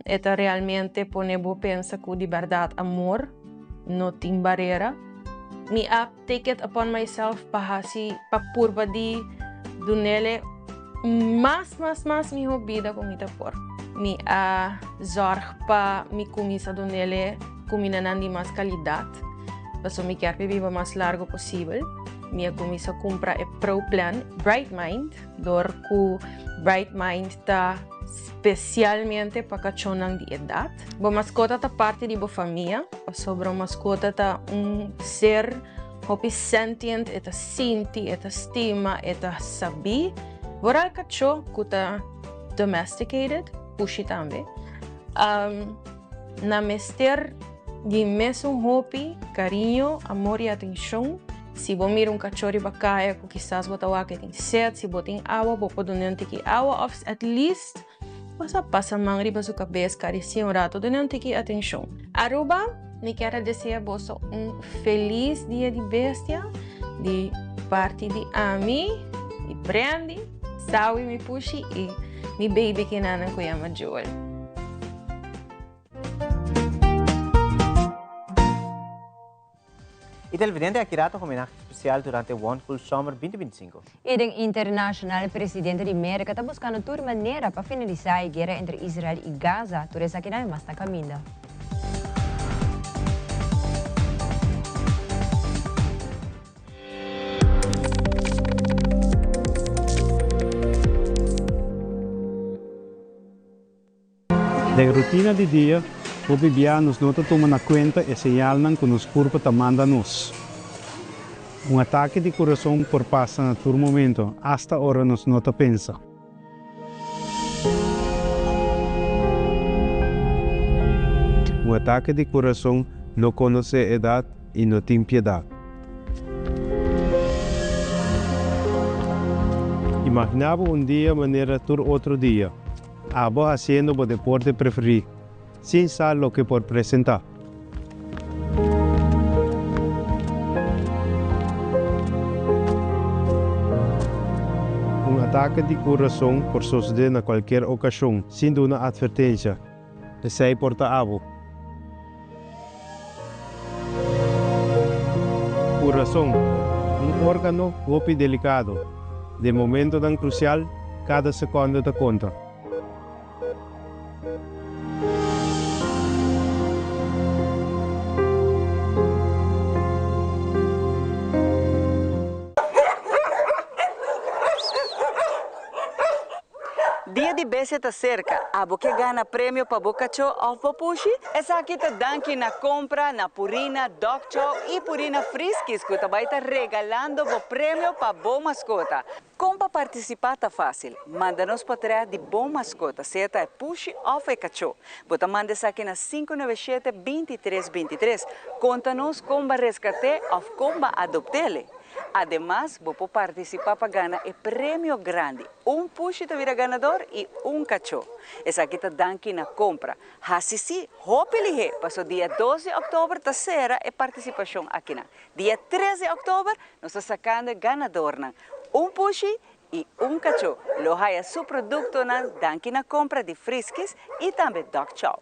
esta realmente pone bo pensa que de verdade amor não tem barreira. Me take it upon myself para purba de donele mais minha vida com ita por. Me zorg para me comisa donele comida de mais qualidade. Para me quer viver mais largo possível. Minha comissa compra é Pro Plan Bright Mind, door que Bright Mind está especialmente para cachorros de idade. A mascota está parte da família, sobre a mascota está ser sentient, está senti, está estima, está sabi. Agora o cachorro que está domesticated, puxa também. Na mester de mesmo hobby, carinho, amor e atenção. Se você mira cachorro bacana, que quizás você tem sede, se você tem água, você pode não ter água, at least você passa a mão riba sua cabeça, caricia rato, não ter atenção. Aruba, eu quero desejar você feliz dia de bestia, de parte de Ami, de Brandy, Sawi, me puxi e mi baby que nana que chama Jewel. E televidente Akirato homenagem especial durante o One Full Summer 2025. E o internacional presidente da América está buscando toda maneira para finalizar a guerra entre Israel e Gaza. Por isso aqui não é mais na caminho. Da rotina de dia, o bebê nos nota tomando conta e señalam que nos corpo está manda-nos. Ataque de coração por passa na todo momento, hasta hora nos nota pensa. Ataque de coração não conhece idade e não tem piedade. Imaginava dia maneira todo outro dia. Abo haciendo o deporte preferido, sin saber lo que por presentar. Ataque de coração por suceder na qualquer ocasião, sem uma advertência. Desei porta abo. Coração, órgano muito delicado. De momento tão crucial, cada segundo da conta. Dia de bese está cerca, a que gana prêmio para Bocacho of Popushi. Essa aqui está dando na compra na Purina Dog Chow e Purina Friskies, que também está regalando o prêmio para boa mascota. Como para participar está fácil, manda-nos para trás de boa mascota, se é Pushi of Cacho. Você manda essa aqui na 597-2323. Conta-nos como resgatar ou como adoptá-lo. Además, vou participar para ganhar o prêmio grande. Pushito vira ganador e cachorro. Essa aqui está dando na compra. Assim, hopelihe, passou dia 12 de outubro, terceira é participação aqui. Dia 13 de outubro, nós estamos sacando ganador. Pushi e cachorro. Lohaya seu produto dando na compra de Friskies e também Dog Chow.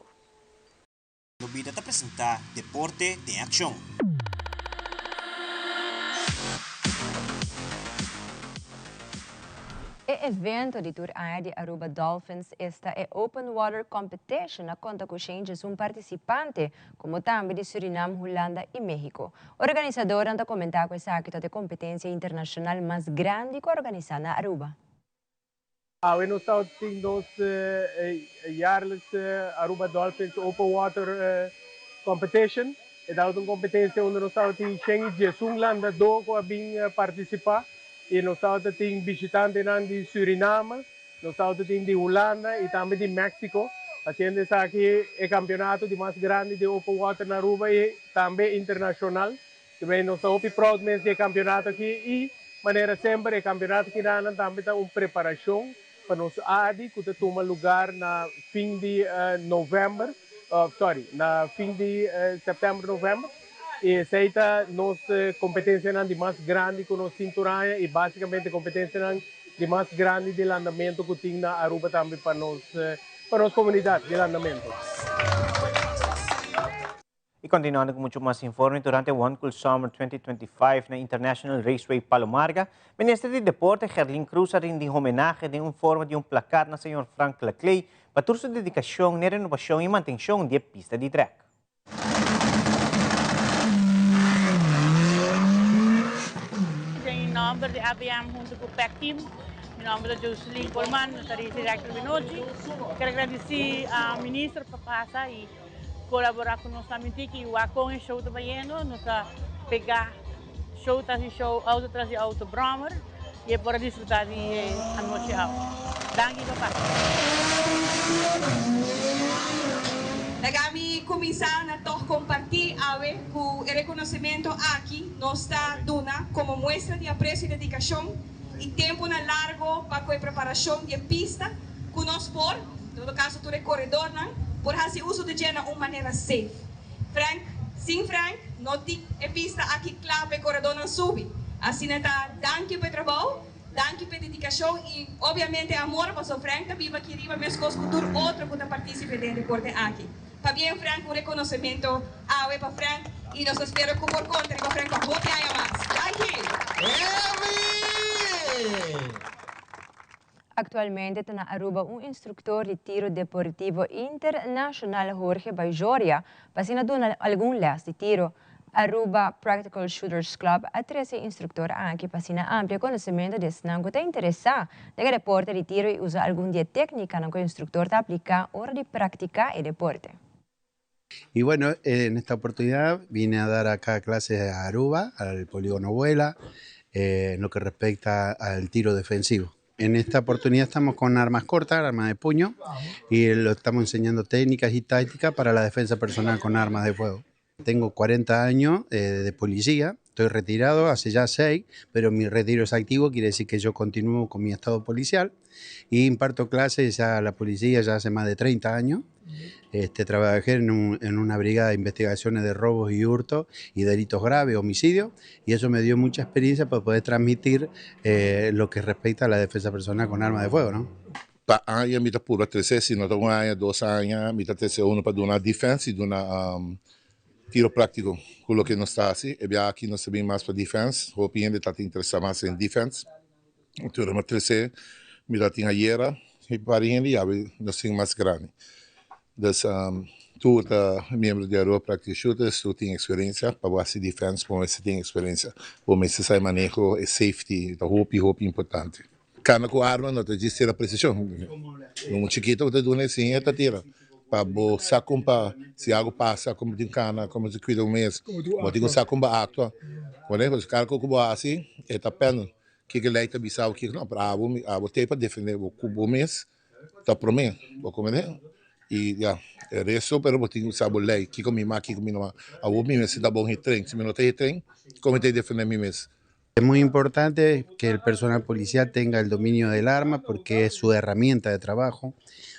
Convida a apresentar Deporte em Ação. O evento de Tour Air de Aruba Dolphins está é Open Water Competition na conta com changes participante, como também de Suriname, Holanda e México. O organizador anda comentar com essa de competência internacional mais grande que organiza na Aruba. We nog zouden zien dat jaarlijkse Aruba Dolphins Open Water Competition. Dat is een competitie onder ons zouden zien Jesungland dat ook participar. E nós estamos tendo visitantes de Suriname, nós estamos tendo de Holanda e também de México. Fazendo isso aqui é o campeonato mais grande de Open Water na Aruba e também internacional. Também nós estamos proud desse campeonato aqui e, maneira sempre, o campeonato que dá também está uma preparação para nós ADI, que toma lugar na fim de novembro, na fim de setembro, novembro. E essa nossa competência de mais grande que nós cinturão e basicamente a competência de mais grande de andamento que tem na Aruba também para nossa comunidade de andamento. E continuando com muito mais informes, durante o One Cool Summer 2025 na International Raceway Palomarga, o Ministro de Deporte, Gerlin Cruz, rendiu homenagem em forma de placar na Sr. Frank Laclay para sua dedicação na renovação e manutenção da pista de track. Em nome da ABM junto com o PEC Team, em nome da Jocelyn Coleman, nossa diretora Binoji, quero agradecer ao ministro por passar e colaborar com nós também, que o Acon show do Baiano, nós pegar show atrás de auto Bromer e para desfrutar de a noite alta. Danke, papá. Nagami começar a compartilhar o reconhecimento aqui, nós está dando como muestra de apreço e dedicação e tempo na largo para a preparação de pista que nós por, no caso do corredor, por fazer uso de gena de maneira safe. Frank, sim Frank, não tem pista aqui claro para o corredor não subir. Assim está, danke pelo trabalho, danke pela dedicação e obviamente amor para o Frank também vai querer mais coisas futuro outro que participe do deporte aqui. Para bem Frank, um reconhecimento para Frank e nós esperamos que por conta para Frank para muito mais. Actualmente está na Aruba instrutor de tiro deportivo internacional Jorge Bajoria, para dar algum les de tiro. Aruba Practical Shooters Club a 13 instructores aqui para amplo conhecimento de não está interessado de deporte de tiro e usa alguma técnica que o instructor está aplicando a hora de practicar el deporte. Y bueno, en esta oportunidad vine a dar acá clases a Aruba, al polígono Vuela, en lo que respecta al tiro defensivo. En esta oportunidad estamos con armas cortas, armas de puño, y lo estamos enseñando técnicas y tácticas para la defensa personal con armas de fuego. Tengo 40 años de policía, estoy retirado hace ya 6, pero mi retiro es activo, quiere decir que yo continúo con mi estado policial y imparto clases ya a la policía ya hace más de 30 años. Trabajé en una brigada de investigaciones de robos y hurtos y delitos graves, homicidios, y eso me dio mucha experiencia para poder transmitir lo que respecta a la defensa personal con armas de fuego, ¿no? Pa aia mi pura 13, no tengo aia 2 años, mi 13 para una defensa y una tiro prático, quello che non sta sì, e abbiamo qui non sabem mais para defense, o piende tá interessado mais em defense. Então, uma 13, mi dá tinha iera, e para ele abre não sei mais grande. Dus tu tá membro de Aruba Practical Shooters, tu tem experiência para você defense, para você tem experiência, para você sai manejo e safety, tá roupa importante. Cana com arma não te diz a precisão. Um chiquito que te dá assim, tá tira. Para o saco para se algo passa como tem cana como se cuida mês mas tem um saco para água quando os caras que o assim é tá pena que leite bisau que não para abo tem para defender o cubo mês tá para mim vou comer e já é isso pero tem um sabor lei que comi mais que comi não abo mês se dá bom em trem se não tem trem como tem defender mês Es muy importante que el personal policial tenga el dominio del arma porque es su herramienta de trabajo.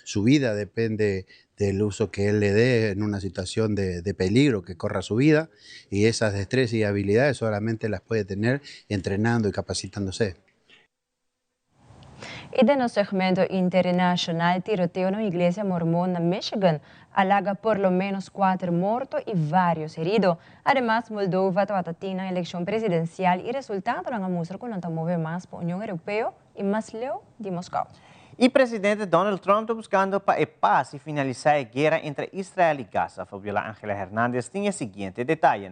Su vida depende del uso que él le dé en una situación de peligro, que corra su vida, y esas destrezas y habilidades solamente las puede tener entrenando y capacitándose. E no segmento internacional, tiroteo na igreja mormona Michigan alaga por lo menos 4 muertos y varios heridos. Además, Moldova tiene elección presidencial y resultado van a mostrar que no está moviendo más por Unión Europea y más leo de Moscú. E presidente Donald Trump está buscando para a paz e finalizar a guerra entre Israel e Gaza. Fabiola Ángela Hernández tem o seguinte detalhe.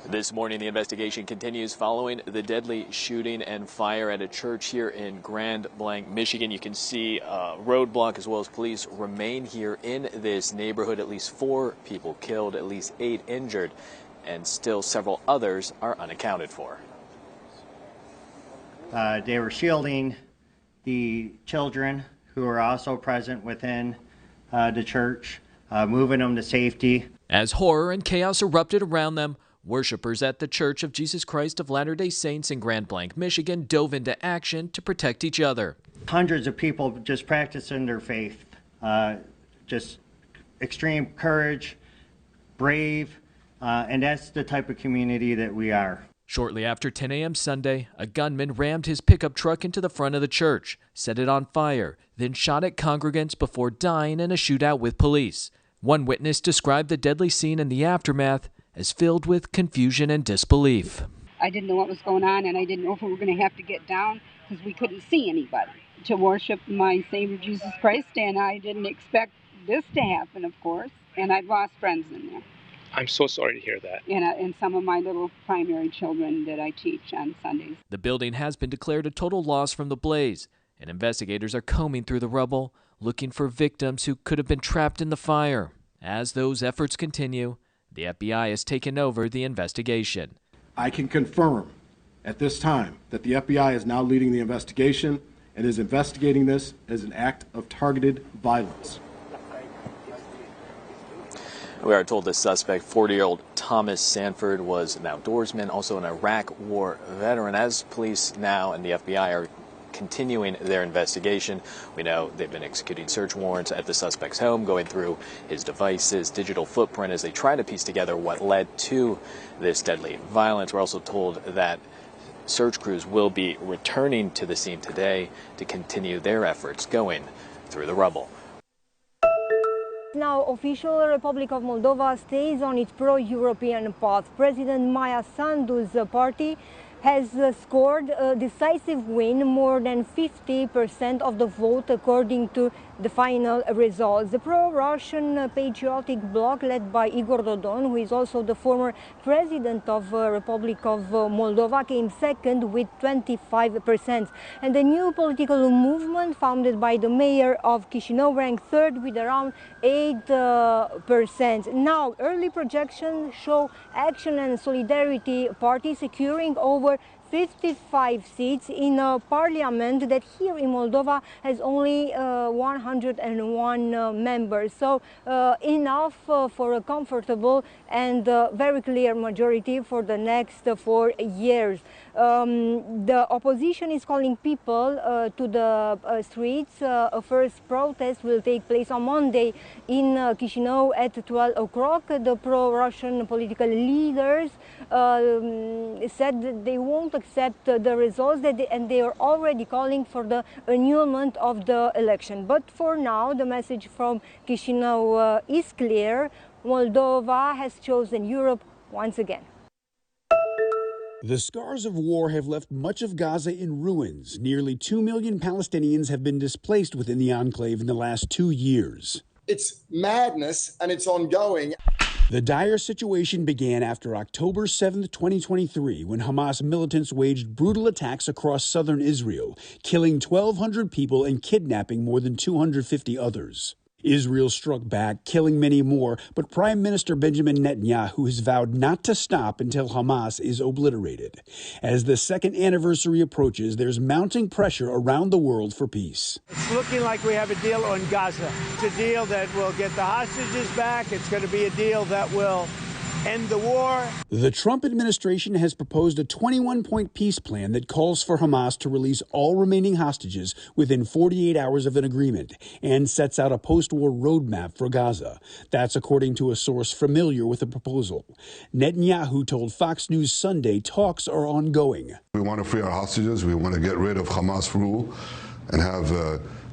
This morning, the investigation continues following the deadly shooting and fire at a church here in Grand Blanc, Michigan. You can see a roadblock as well as police remain here in this neighborhood. At least 4 people killed, at least 8 injured, and still several others are unaccounted for. They were shielding the children who are also present within the church, moving them to safety. As horror and chaos erupted around them, worshippers at the Church of Jesus Christ of Latter-day Saints in Grand Blanc, Michigan dove into action to protect each other. Hundreds of people just practicing their faith, just extreme courage, brave, and that's the type of community that we are. Shortly after 10 a.m. Sunday, a gunman rammed his pickup truck into the front of the church, set it on fire, then shot at congregants before dying in a shootout with police. One witness described the deadly scene and the aftermath as filled with confusion and disbelief. I didn't know what was going on, and I didn't know if we were going to have to get down because we couldn't see anybody to worship my Savior Jesus Christ, and I didn't expect this to happen, of course, and I've lost friends in there. I'm so sorry to hear that. And some of my little primary children that I teach on Sundays. The building has been declared a total loss from the blaze, and investigators are combing through the rubble, looking for victims who could have been trapped in the fire. As those efforts continue, the FBI has taken over the investigation. I can confirm at this time that the FBI is now leading the investigation and is investigating this as an act of targeted violence. We are told the suspect, 40-year-old Thomas Sanford, was an outdoorsman, also an Iraq War veteran. As police now and the FBI are continuing their investigation, we know they've been executing search warrants at the suspect's home, going through his devices, digital footprint, as they try to piece together what led to this deadly violence. We're also told that search crews will be returning to the scene today to continue their efforts going through the rubble. Now, official Republic of Moldova stays on its pro-European path. President Maia Sandu's party has scored a decisive win, more than 50% of the vote according to the final results. The pro-Russian patriotic bloc led by Igor Dodon, who is also the former president of Republic of Moldova, came second with 25%. And the new political movement founded by the mayor of Chisinau ranked third with around 8%. Now, early projections show Action and Solidarity Party securing over 55 seats in a parliament that here in Moldova has only 101 members. So enough for a comfortable and very clear majority for the next 4 years. The opposition is calling people to the streets. A first protest will take place on Monday in Chisinau at 12 o'clock. The pro-Russian political leaders said that they won't accept the results and they are already calling for the annulment of the election. But for now, the message from Chisinau is clear. Moldova has chosen Europe once again. The scars of war have left much of Gaza in ruins. Nearly 2 million Palestinians have been displaced within the enclave in the last 2 years. It's madness and it's ongoing. The dire situation began after October 7, 2023, when Hamas militants waged brutal attacks across southern Israel, killing 1,200 people and kidnapping more than 250 others. Israel struck back, killing many more, but Prime Minister Benjamin Netanyahu has vowed not to stop until Hamas is obliterated. As the second anniversary approaches, there's mounting pressure around the world for peace. It's looking like we have a deal on Gaza. It's a deal that will get the hostages back. It's going to be a deal that will end the war. The Trump administration has proposed a 21-point peace plan that calls for Hamas to release all remaining hostages within 48 hours of an agreement and sets out a post-war roadmap for Gaza. That's according to a source familiar with the proposal. Netanyahu told Fox News Sunday talks are ongoing. We want to free our hostages. We want to get rid of Hamas rule and have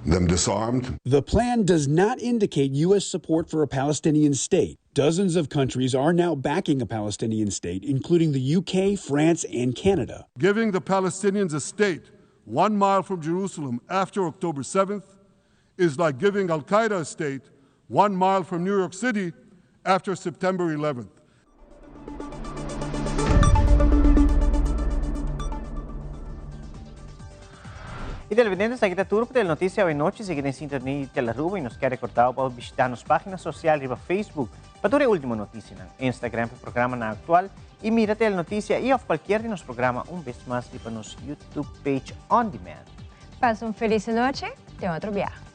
them disarmed. The plan does not indicate U.S. support for a Palestinian state. Dozens of countries are now backing a Palestinian state, including the UK, France, and Canada. Giving the Palestinians a state 1 mile from Jerusalem after October 7th is like giving Al-Qaeda a state 1 mile from New York City after September 11th. E televidentes, aqui está tudo para a notícia hoje noite. Seguir em sintonia pela Ruba e nos quer recordar para visitar nas páginas sociais e para Facebook para toda a última notícia no Instagram para o programa na Actual e mira a notícia e of qualquer de nos programa vez mais para nos YouTube page on demand. Passa uma feliz noite e outro dia.